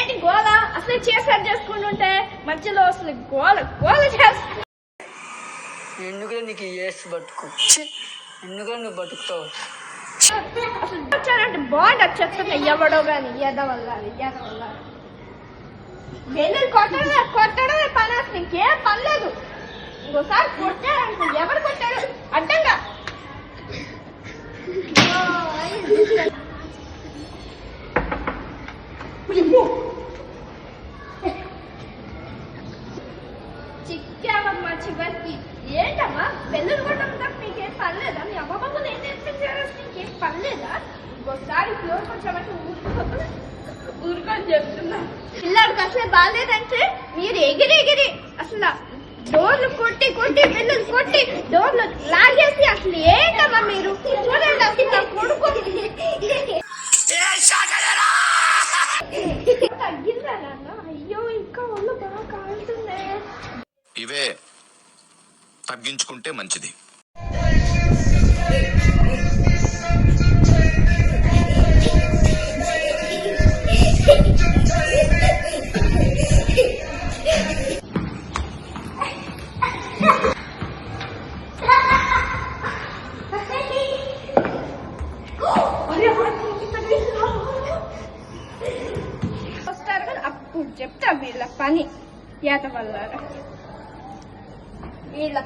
ఏంటి గోల అసలు చేసారు చేసుకుంటుంటే మధ్యలో అసలు గోల గోల చేస్తా. ఎందుకు నీకు ఏసు బతుకు, ఎందుకు నువ్వు బతుకుతావు? అసలు వచ్చారంటే బాగుండదు చెప్తున్నా. ఎవడో గాని ఎదవల్ల వెళ్ళి కొట్టడమే పని. అసలు ఇంకేం పనిలేదు. ఇంకోసారి కొట్టారనుకో, ఎవరు కొట్టారు అడ్డంగా చిక్కావమ్మా చివరికి. ఏంటమ్మా బెల్లులు కొట్టడం తప్ప మీకేం పనిలేదా? మీ అమ్మమ్మ ఏం నేర్పించారు? నీకేం పనిలేదా? ఇంకోసారి ఫ్లోర్ కొంచెమంటే ఊరుకొని చెప్తున్నా. పిల్లాడికి అసలే బాగాలేదంటే మీరు ఎగిరి అసలు డోర్లు కొట్టి బెల్లులు కొట్టి డోర్లు లాగేసి అసలు ఏంటమ్మా మీరు? చూడండి అసలు నా కొడుకు తగ్గిందా నాన్న? అయ్యో ఇంకా ఒళ్ళు బాగా కాలుతుంది. ఇవే తగ్గించుకుంటే మంచిది. వస్తారు కదా అప్పుడు చెప్తా వీళ్ళ పని. ఏత వల్ల వీళ్ళ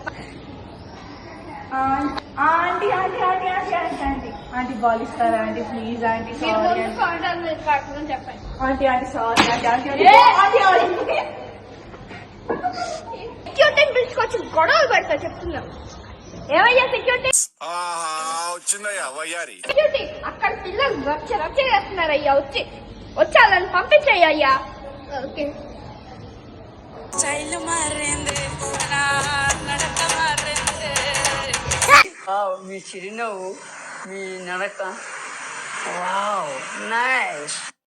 aunty aunty aunty aunty aunty aunty aunty ball ఇస్తారా ఆంటీ? ప్లీజ్ ఆంటీ సారీ చెప్పండి. Aunty aunty sorry aunty aunty aunty aunty సెక్యూరిటీని పిలుచుకొచ్చి గొడవలు పెడతా చెప్తున్నా. ఏమయ్యా సెక్యూరిటీ? సెక్యూరిటీ అక్కడ పిల్లలు రచ్చ చేస్తున్నారయ్యా. వచ్చి వాళ్ళని వచ్చాలని ఓకే. మీ చిరునవ్వు, మీ నడక, వావ్ నైస్.